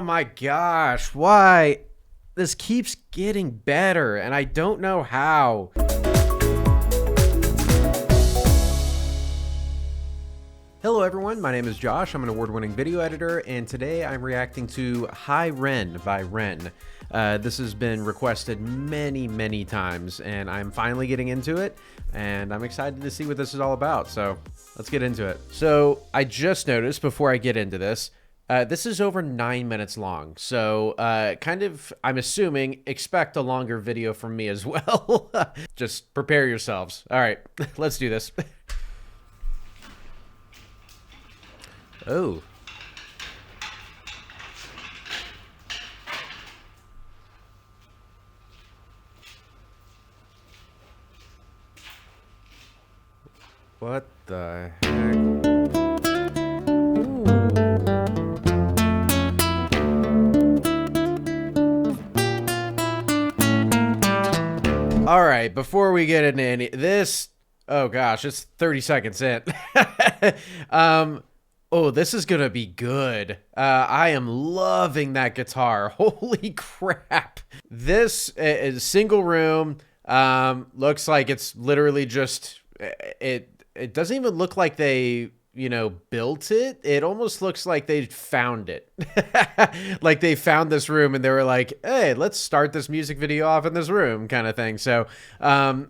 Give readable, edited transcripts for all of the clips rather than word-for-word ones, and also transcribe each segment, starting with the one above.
Oh my gosh, why? This keeps getting better, and I don't know how. Hello everyone, my name is Josh. I'm an award-winning video editor, and today I'm reacting to Hi Ren by Ren. This has been requested many times, and I'm finally getting into it, and I'm excited to see what this is all about, so let's get into it. So I just noticed before I get into this, this is over 9 minutes long, so I'm assuming, expect a longer video from me as well. Just prepare yourselves. All right, let's do this. Oh. What the heck? All right, before we get into any this, oh gosh, it's 30 seconds in. Oh, this is gonna be good. I am loving that guitar. Holy crap. This is single room. Looks like it's literally just, it doesn't even look like they, built it. It almost looks like they found it. Like they found this room and they were like, hey, let's start this music video off in this room kind of thing. So I'm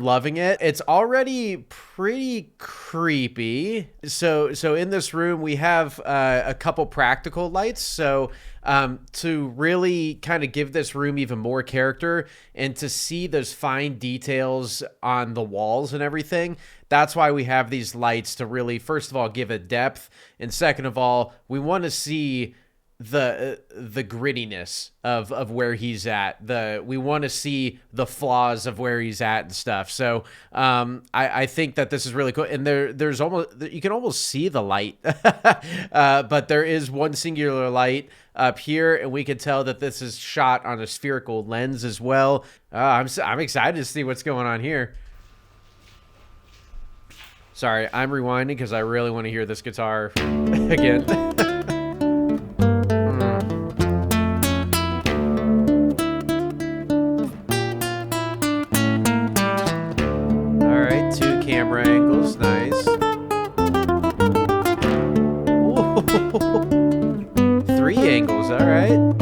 loving it. It's already pretty creepy. So in this room we have a couple practical lights. So to really kind of give this room even more character and to see those fine details on the walls and everything, that's why we have these lights, to really, first of all, give it depth, and second of all, we want to see the grittiness of where he's at. We want to see the flaws of where he's at and stuff. So I think that this is really cool. And there's almost, you can almost see the light, but there is one singular light up here, and we can tell that this is shot on a spherical lens as well. I'm excited to see what's going on here. Sorry, I'm rewinding because I really want to hear this guitar again. All right, 2 camera angles, nice. Ooh. 3 angles, all right.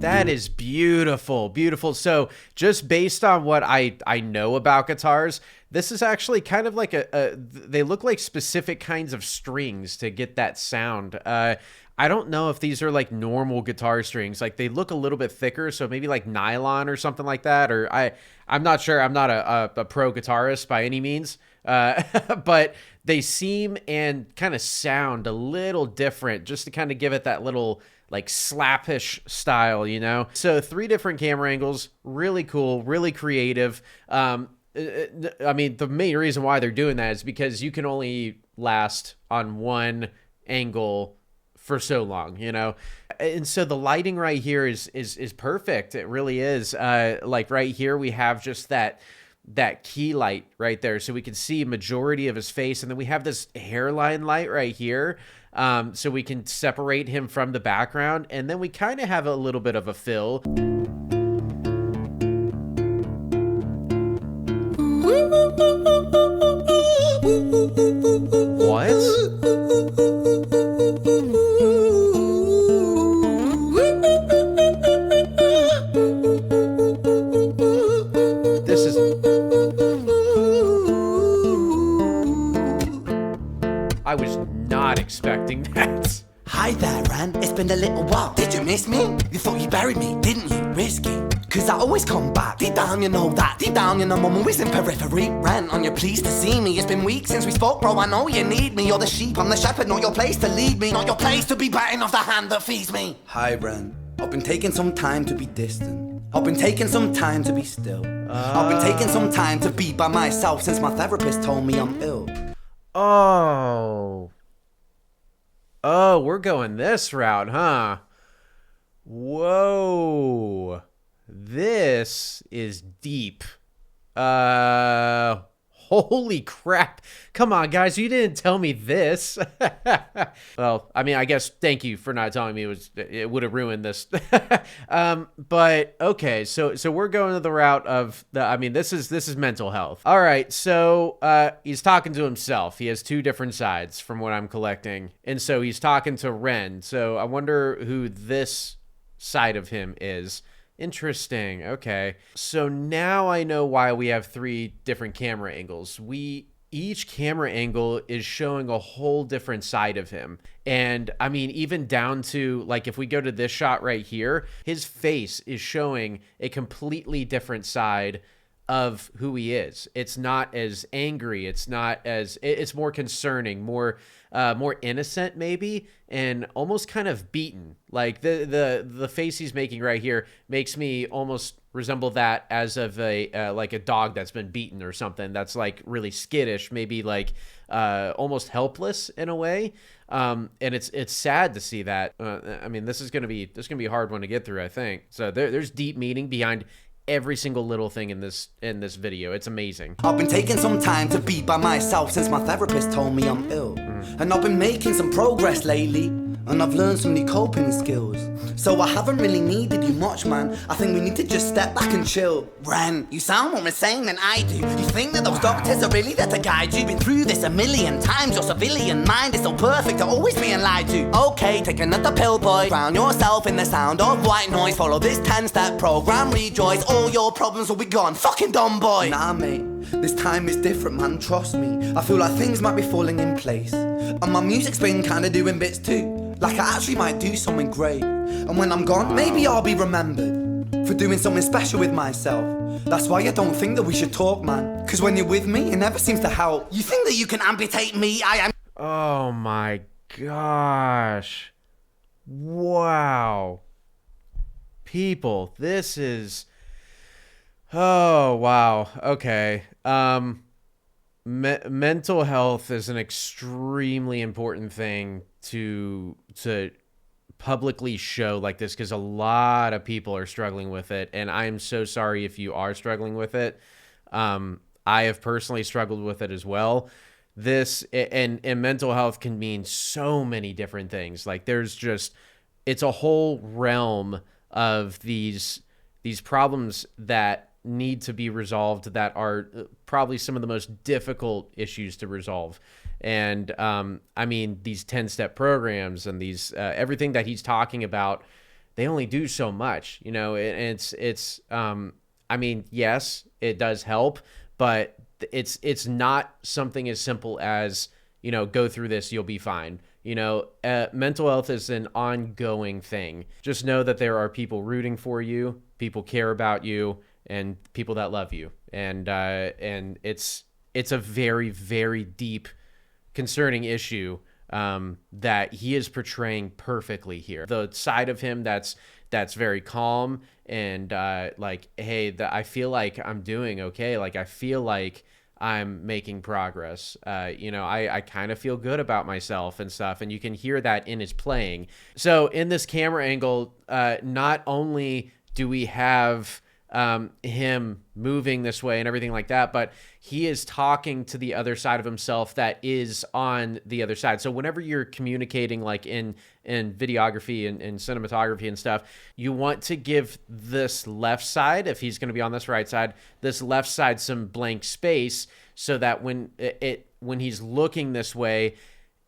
That is beautiful, beautiful. So just based on what I know about guitars, this is actually kind of like they look like specific kinds of strings to get that sound. I don't know if these are like normal guitar strings. Like they look a little bit thicker, so maybe like nylon or something like that. Or I'm not sure. I'm not a pro guitarist by any means. But they seem and kind of sound a little different, just to kind of give it that little like slappish style, So 3 different camera angles, really cool, really creative. I mean, the main reason why they're doing that is because you can only last on one angle for so long, And so the lighting right here is perfect. It really is. Like right here, we have just that key light right there, so we can see a majority of his face, and then we have this hairline light right here, so we can separate him from the background, and then we kind of have a little bit of a fill. What? I was not expecting that. Hi there, Ren. It's been a little while. Did you miss me? You thought you buried me, didn't you? Risky. Cause I always come back. Deep down, you know that. Deep down, you know I'm always in periphery. Ren, on your pleased to see me. It's been weeks since we spoke, bro. I know you need me. You're the sheep, I'm the shepherd. Not your place to lead me. Not your place to be biting off the hand that feeds me. Hi, Ren. I've been taking some time to be distant. I've been taking some time to be still. I've been taking some time to be by myself since my therapist told me I'm ill. Oh, we're going this route, huh? Whoa, this is deep. Holy crap. Come on, guys, you didn't tell me this. Well, I mean, I guess thank you for not telling me it would have ruined this. But okay, so we're going to the route of this is mental health. All right, so he's talking to himself. He has two different sides from what I'm collecting. And so he's talking to Ren. So I wonder who this side of him is. Interesting. Okay. So now I know why we have 3 different camera angles. Each camera angle is showing a whole different side of him. And I mean, even down to like, if we go to this shot right here, his face is showing a completely different side of who he is. It's not as angry. It's more concerning, more innocent maybe, and almost kind of beaten. Like the face he's making right here makes me almost resemble that as of like a dog that's been beaten or something, that's like really skittish, maybe like almost helpless in a way. And it's sad to see that. I mean, this is gonna be a hard one to get through, I think. So there's deep meaning behind every single little thing in this video. It's amazing. I've been taking some time to be by myself since my therapist told me I'm ill. And I've been making some progress lately, and I've learned some new coping skills. So I haven't really needed you much, man. I think we need to just step back and chill. Ren, you sound more insane than I do. You think that those doctors are really there to guide you? Been through this a million times. Your civilian mind is so perfect, you're always being lied to. Okay, take another pill, boy. Drown yourself in the sound of white noise. Follow this 10-step program, rejoice. All your problems will be gone. Fucking dumb boy. Nah, mate. This time is different, man, trust me. I feel like things might be falling in place. And my music's been kinda doing bits too. Like I actually might do something great. And when I'm gone, maybe I'll be remembered for doing something special with myself. That's why I don't think that we should talk, man. Cause when you're with me, it never seems to help. You think that you can amputate me? I am. Oh my gosh. Wow. People, this is... Oh, wow. Okay. Mental health is an extremely important thing to publicly show like this, because a lot of people are struggling with it, and I am so sorry if you are struggling with it. I have personally struggled with it as well. This and mental health can mean so many different things. Like it's a whole realm of these problems that need to be resolved, that are probably some of the most difficult issues to resolve. And I mean, these 10-step programs and these everything that he's talking about, they only do so much, you know. It's I mean, yes, it does help, but it's not something as simple as, you know, go through this, you'll be fine. You know, mental health is an ongoing thing. Just know that there are people rooting for you, people care about you, and people that love you. And it's a very, very deep, concerning issue that he is portraying perfectly here. The side of him that's very calm and like, hey, I feel like I'm doing okay. Like, I feel like I'm making progress. You know, I kind of feel good about myself and stuff. And you can hear that in his playing. So in this camera angle, not only do we have him moving this way and everything like that, but he is talking to the other side of himself that is on the other side. So whenever you're communicating, like in videography and cinematography and stuff, you want to give this left side, if he's going to be on this right side, this left side some blank space, so that when he's looking this way,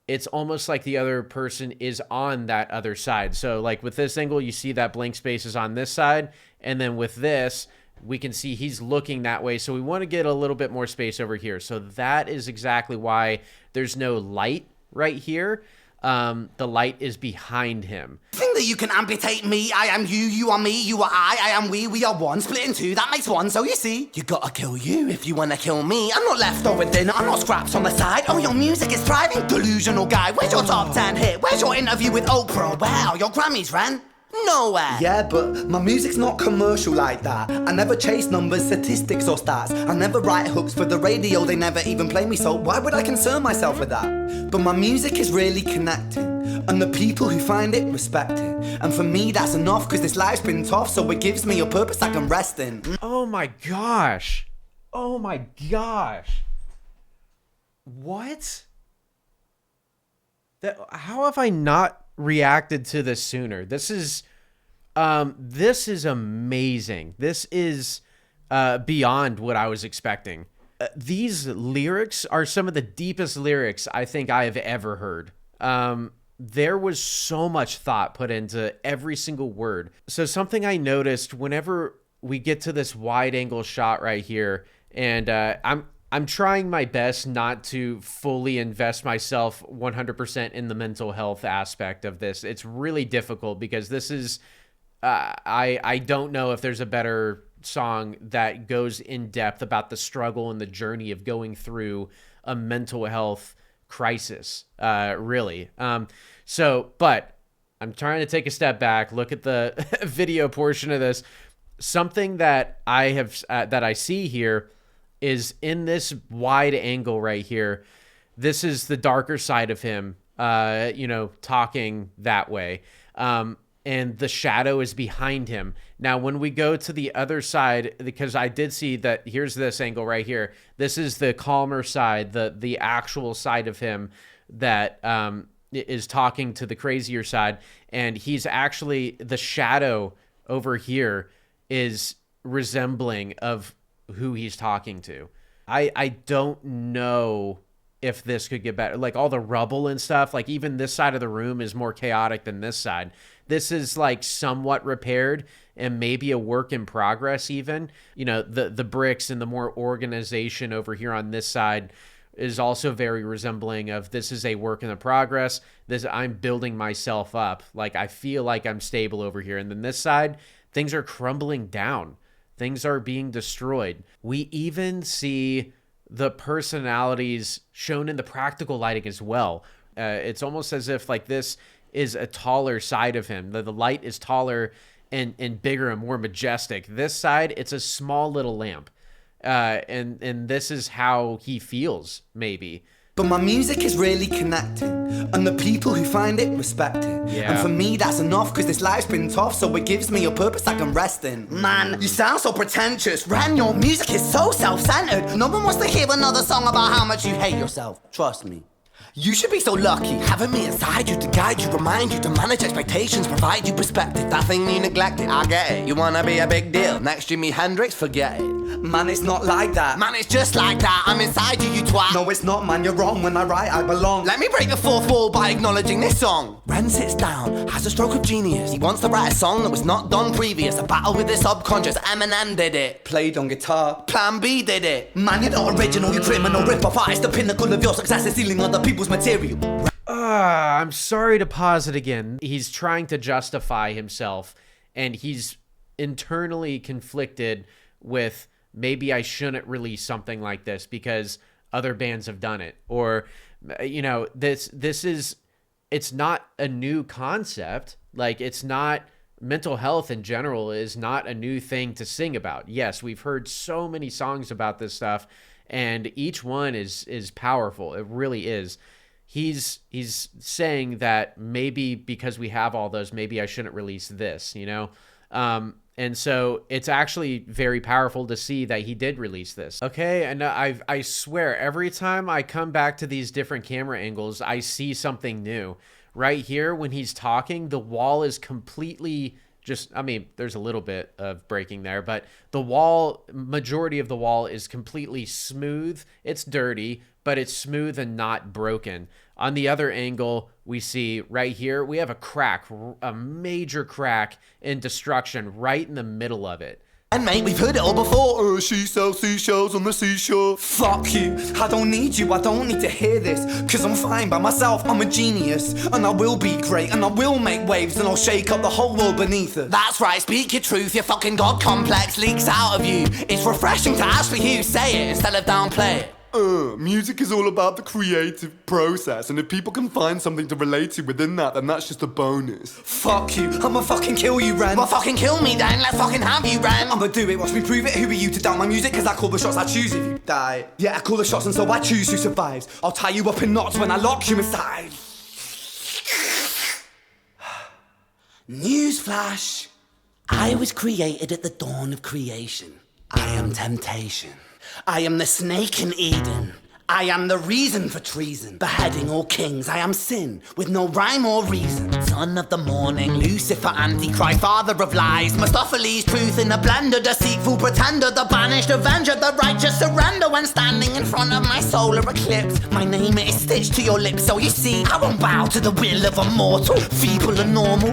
it's almost like the other person is on that other side. So like with this angle, you see that blank space is on this side. And then with this, we can see he's looking that way. So we want to get a little bit more space over here. So that is exactly why there's no light right here. The light is behind him. Think that you can amputate me? I am you, you are me, you are I am we are one, split in two, that makes one. So you see, you gotta kill you if you wanna kill me. I'm not leftover dinner, I'm not scraps on the side. Oh, your music is thriving, delusional guy. Where's your top 10 hit? Where's your interview with Oprah? Wow, your Grammys ran. Nowhere. Yeah, but my music's not commercial like that. I never chase numbers, statistics or stats. I never write hooks for the radio, they never even play me, so why would I concern myself with that? But my music is really connecting, and the people who find it respect it. And for me that's enough, cause this life's been tough, so it gives me a purpose I can rest in. Oh my gosh. Oh my gosh. What? How have I not reacted to this sooner? This is amazing. This is beyond what I was expecting. These lyrics are some of the deepest lyrics I think I have ever heard. There was so much thought put into every single word. So something I noticed whenever we get to this wide angle shot right here, and I'm trying my best not to fully invest myself 100% in the mental health aspect of this. It's really difficult because this is, I don't know if there's a better song that goes in depth about the struggle and the journey of going through a mental health crisis, really. But I'm trying to take a step back, look at the video portion of this. Something that I see here is in this wide angle right here. This is the darker side of him, talking that way. And the shadow is behind him. Now, when we go to the other side, because I did see that here's this angle right here. This is the calmer side, the actual side of him that is talking to the crazier side. And he's actually, the shadow over here is resembling of who he's talking to. I don't know if this could get better. Like all the rubble and stuff, like even this side of the room is more chaotic than this side. This is like somewhat repaired and maybe a work in progress even. The bricks and the more organization over here on this side is also very resembling of this is a work in the progress. I'm building myself up. Like I feel like I'm stable over here. And then this side, things are crumbling down. Things are being destroyed. We even see the personalities shown in the practical lighting as well. It's almost as if like this is a taller side of him. The light is taller and bigger and more majestic. This side, it's a small little lamp. And this is how he feels, maybe. But my music is really connecting, and the people who find it respect it. Yeah. And for me that's enough, cause this life's been tough, so it gives me a purpose I can rest in. Man, you sound so pretentious. Ran, your music is so self-centered. No one wants to hear another song about how much you hate yourself. Trust me. You should be so lucky, having me inside you to guide you, remind you to manage expectations, provide you perspective. That thing you neglected, I get it. You wanna be a big deal, next Jimi Hendrix, forget it. Man, it's not like that. Man, it's just like that. I'm inside you, you twat. No, it's not, man, you're wrong. When I write, I belong. Let me break the fourth wall by acknowledging this song. Ren sits down, has a stroke of genius. He wants to write a song that was not done previous. A battle with his subconscious, Eminem did it. Played on guitar, Plan B did it. Man, you're not original, you criminal rip-off artist. The pinnacle of your success is stealing other people's material. I'm sorry to pause it again. He's trying to justify himself, and he's internally conflicted with maybe I shouldn't release something like this because other bands have done it. Or, it's not a new concept. Like, it's not, mental health in general is not a new thing to sing about. Yes, we've heard so many songs about this stuff, and each one is powerful. It really is. He's saying that maybe because we have all those, maybe I shouldn't release this, and so it's actually very powerful to see that he did release this. Okay, and I swear, every time I come back to these different camera angles, I see something new. Right here, when he's talking, the wall is completely there's a little bit of breaking there, but majority of the wall is completely smooth. It's dirty, but it's smooth and not broken. On the other angle, we see right here, we have a crack, a major crack and destruction right in the middle of it. And mate, we've heard it all before. She sells seashells on the seashore. Fuck you, I don't need you, I don't need to hear this. Cause I'm fine by myself, I'm a genius. And I will be great, and I will make waves, and I'll shake up the whole world beneath us. That's right, speak your truth, your fucking God complex leaks out of you. It's refreshing to actually hear you say it instead of downplay it. Music is all about the creative process, and if people can find something to relate to within that, then that's just a bonus. Fuck you, I'ma fucking kill you, Ren. Well, fucking kill me then, let's fucking have you, Ren. I'ma do it, watch me prove it. Who are you to doubt my music? Cause I call the shots, I choose if you die. Yeah, I call the shots and so I choose who survives. I'll tie you up in knots when I lock you inside. Newsflash. I was created at the dawn of creation. I am temptation. I am the snake in Eden. I am the reason for treason. Beheading all kings, I am sin, with no rhyme or reason. Son of the morning, Lucifer, Antichrist, father of lies. Mustopheles, truth in a blender, deceitful pretender, the banished avenger, the righteous surrender when standing in front of my solar eclipse. My name is stitched to your lips, so you see, I won't bow to the will of a mortal, feeble and normal.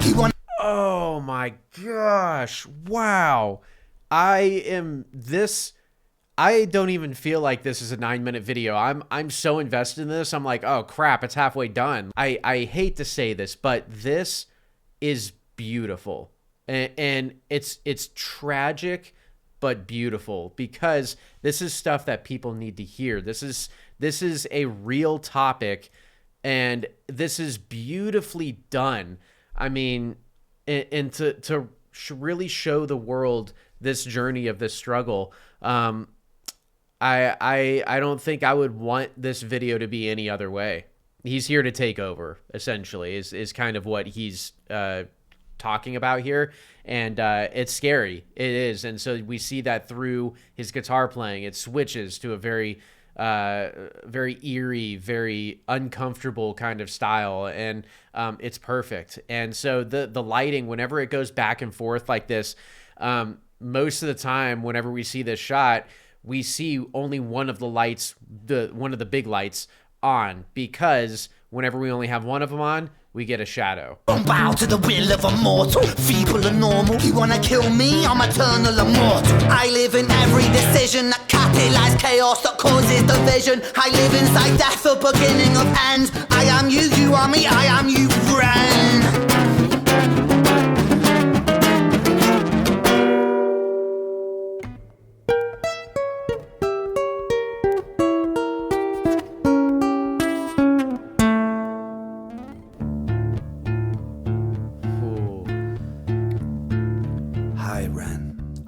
Oh my gosh. Wow. I don't even feel like this is a 9-minute video. I'm so invested in this. I'm like, oh crap, it's halfway done. I hate to say this, but this is beautiful. And it's tragic, but beautiful, because this is stuff that people need to hear. This is a real topic, and this is beautifully done. I mean, and to really show the world this journey of this struggle. I don't think I would want this video to be any other way. He's here to take over, essentially, is kind of what he's talking about here. And it's scary. It is. And so we see that through his guitar playing. It switches to a very eerie, very uncomfortable kind of style. And it's perfect. And so the lighting, whenever it goes back and forth like this, most of the time, whenever we see this shot, we see only one of the lights, one of the big lights on, because whenever we only have one of them on, we get a shadow. Don't bow to the will of a mortal, feeble and normal. You wanna kill me? I'm eternal immortal. I live in every decision that catalyzes chaos, that causes division. I live inside death, the beginning of ends. I am you, you are me, I am you, Ren.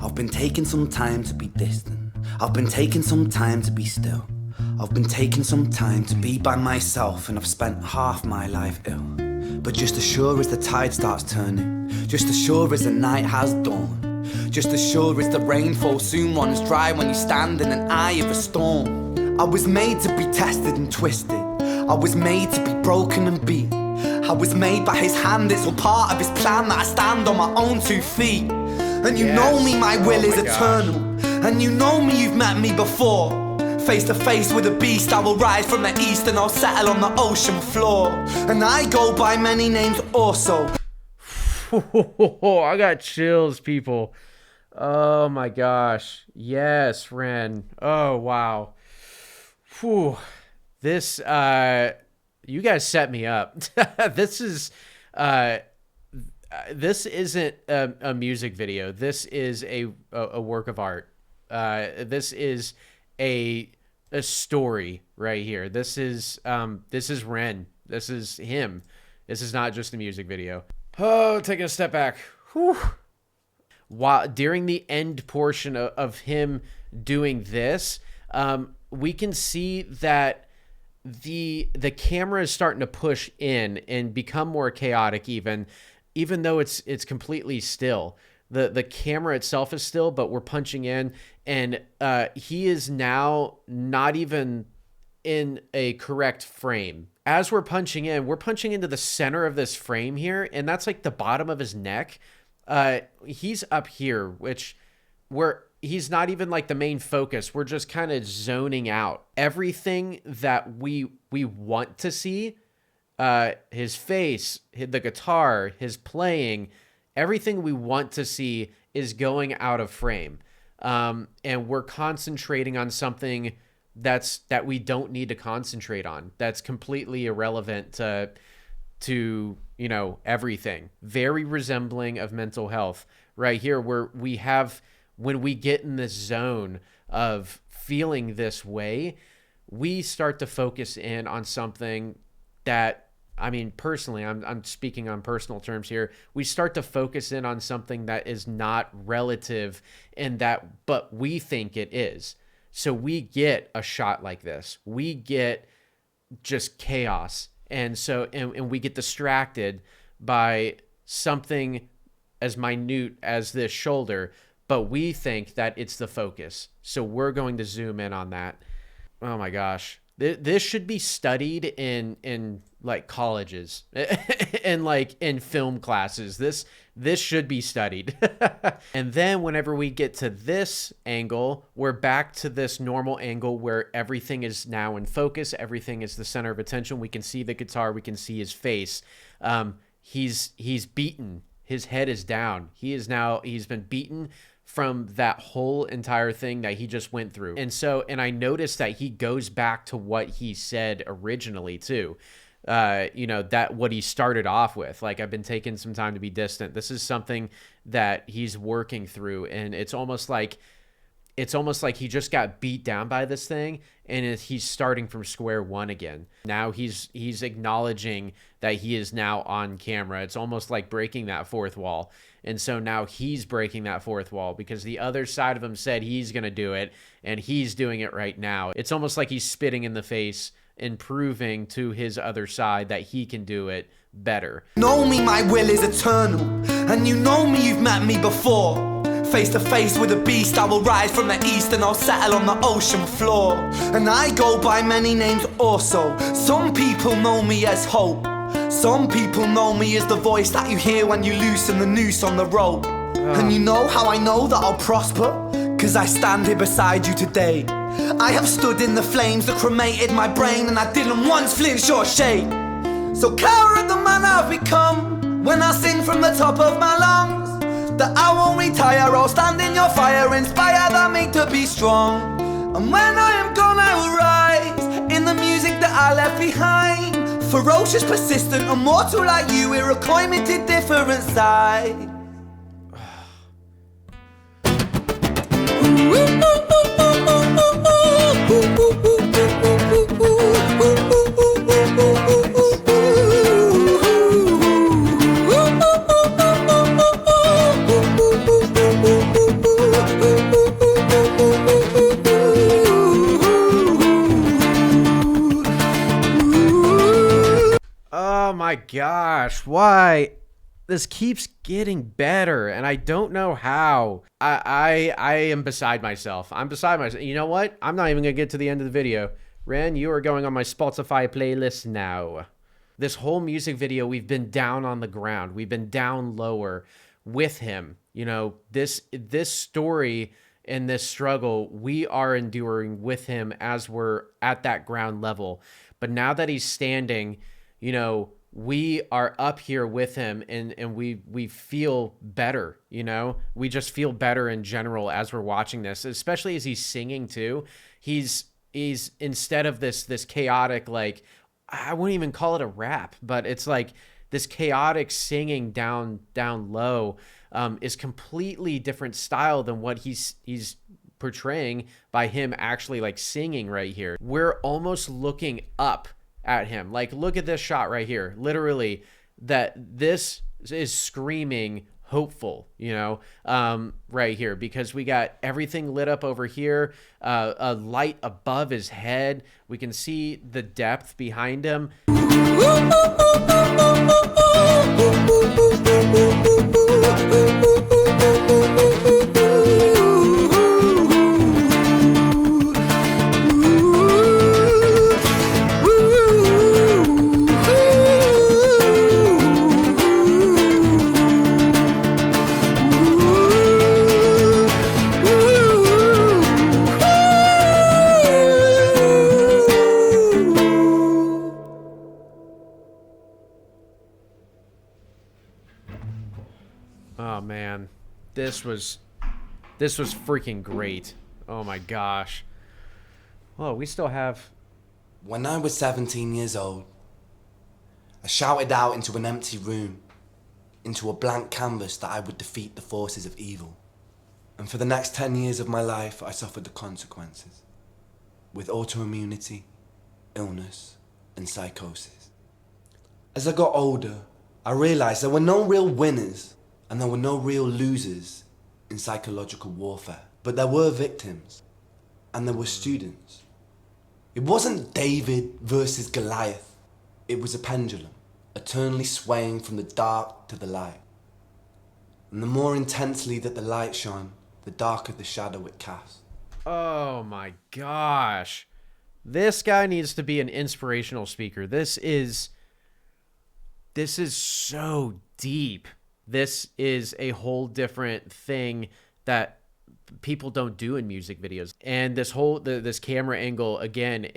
I've been taking some time to be distant. I've been taking some time to be still. I've been taking some time to be by myself, and I've spent half my life ill. But just as sure as the tide starts turning, just as sure as the night has dawned, just as sure as the rainfall soon runs dry when you stand in an eye of a storm. I was made to be tested and twisted. I was made to be broken and beat. I was made by his hand, it's all part of his plan that I stand on my own 2 feet. And you know me, my will is eternal. And you know me, you've met me before. Face to face with a beast, I will rise from the east, and I'll settle on the ocean floor. And I go by many names also. I got chills, people. Oh my gosh. Yes, Ren. Oh, wow. Whew. This, you guys set me up. This isn't a music video. This is a work of art. This is a story right here. This is Ren. This is him. This is not just a music video. Oh, taking a step back. Whew. While during the end portion of him doing this, we can see that the camera is starting to push in and become more chaotic, even though it's completely still. The camera itself is still, but we're punching in, and he is now not even in a correct frame. As we're punching into the center of this frame here, and that's like the bottom of his neck. He's up here, which he's not even like the main focus. We're just kind of zoning out. Everything that we want to see, his face, the guitar, his playing, everything we want to see is going out of frame. And we're concentrating on something that we don't need to concentrate on. That's completely irrelevant to everything. Very resembling of mental health right here, where when we get in this zone of feeling this way, we start to focus in on something that, I mean, personally, I'm speaking on personal terms here. We start to focus in on something that is not relative in that, but we think it is. So we get a shot like this. We get just chaos. And so, and we get distracted by something as minute as this shoulder, but we think that it's the focus. So we're going to zoom in on that. Oh my gosh. This should be studied in like colleges and like in film classes. This should be studied. And then whenever we get to this angle, we're back to this normal angle where everything is now in focus. Everything is the center of attention. We can see the guitar. We can see his face. He's beaten. His head is down. He's been beaten from that whole entire thing that he just went through. And I noticed that he goes back to what he said originally too. That what he started off with, like, I've been taking some time to be distant. This is something that he's working through. And it's almost like he just got beat down by this thing and he's starting from square one again. Now he's acknowledging that he is now on camera. It's almost like breaking that fourth wall. And so now he's breaking that fourth wall because the other side of him said he's going to do it and he's doing it right now. It's almost like he's spitting in the face and proving to his other side that he can do it better. Know me, my will is eternal, and you know me, you've met me before. Face to face with a beast, I will rise from the east and I'll settle on the ocean floor. And I go by many names also. Some people know me as hope. Some people know me as the voice that you hear when you loosen the noose on the rope. And you know how I know that I'll prosper? 'Cause I stand here beside you today. I have stood in the flames that cremated my brain, and I didn't once flinch or shake. So coward the man I've become, when I sing from the top of my lungs, that I won't retire, I'll stand in your fire, inspired and made to be strong. And when I am gone I will rise, in the music that I left behind. Ferocious, persistent, immortal like you, we're a climate different side. Oh my gosh, why? This keeps getting better, and I don't know how. I am beside myself. I'm beside myself. You know what? I'm not even going to get to the end of the video. Ren, you are going on my Spotify playlist now. This whole music video, we've been down on the ground. We've been down lower with him. You know, this story and this struggle, we are enduring with him as we're at that ground level. But now that he's standing, you know, we are up here with him and we feel better, you know? We just feel better in general as we're watching this, especially as he's singing too. He's instead of this chaotic, like, I wouldn't even call it a rap, but it's like this chaotic singing down low is completely different style than what he's portraying by him actually like singing right here. We're almost looking up at him. Like, look at this shot right here. Literally, that this is screaming hopeful, you know, right here, because we got everything lit up over here, a light above his head. We can see the depth behind him. Oh man, this was freaking great. Oh my gosh. Well, we still have... When I was 17 years old, I shouted out into an empty room, into a blank canvas, that I would defeat the forces of evil. And for the next 10 years of my life, I suffered the consequences. with autoimmunity, illness, and psychosis. As I got older, I realized there were no real winners and there were no real losers in psychological warfare. But there were victims and there were students. It wasn't David versus Goliath. It was a pendulum, eternally swaying from the dark to the light. And the more intensely that the light shone, the darker the shadow it cast. Oh my gosh. This guy needs to be an inspirational speaker. This is so deep. This is a whole different thing that people don't do in music videos. And this whole this camera angle, again,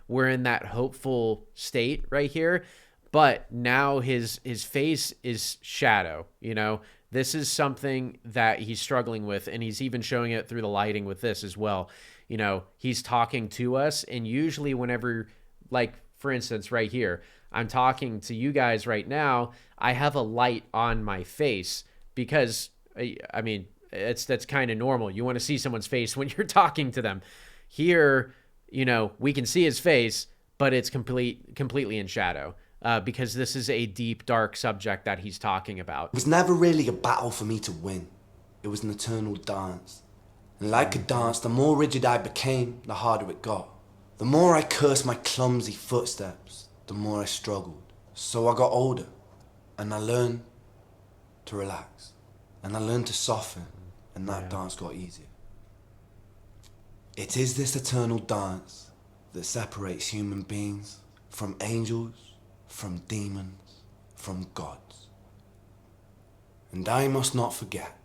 we're in that hopeful state right here, but now his face is shadow, you know. This is something that he's struggling with, and he's even showing it through the lighting with this as well. You know, he's talking to us, and usually whenever, like, for instance, right here, I'm talking to you guys right now, I have a light on my face because, I mean, that's kind of normal. You want to see someone's face when you're talking to them. Here, you know, we can see his face, but it's completely in shadow. Because this is a deep, dark subject that he's talking about. It was never really a battle for me to win. It was an eternal dance. And like a dance, the more rigid I became, the harder it got. The more I cursed my clumsy footsteps, the more I struggled. So I got older, and I learned to relax. And I learned to soften, and that dance got easier. It is this eternal dance that separates human beings from angels, from demons, from gods. And I must not forget,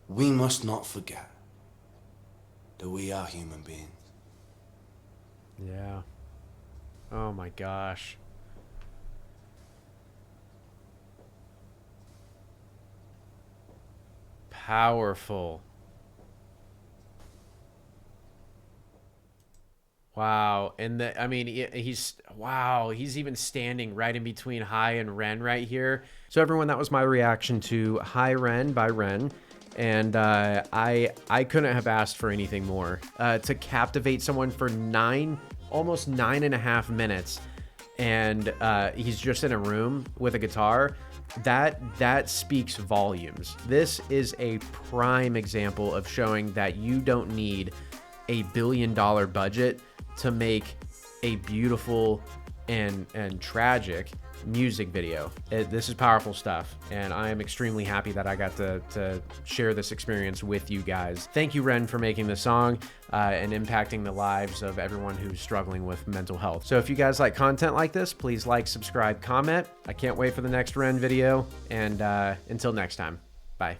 we must not forget, that we are human beings. Yeah. Oh my gosh. Powerful. Wow. And I mean, he's even standing right in between High and Ren right here. So everyone, that was my reaction to High Ren by Ren. And I couldn't have asked for anything more. To captivate someone for almost 9.5 minutes, and he's just in a room with a guitar, that speaks volumes. This is a prime example of showing that you don't need a $1 billion budget to make a beautiful and tragic music video. This is powerful stuff, and I am extremely happy that I got to share this experience with you guys. Thank you, Ren, for making this song and impacting the lives of everyone who's struggling with mental health. So if you guys like content like this, please like, subscribe, comment. I can't wait for the next Ren video, and until next time, bye.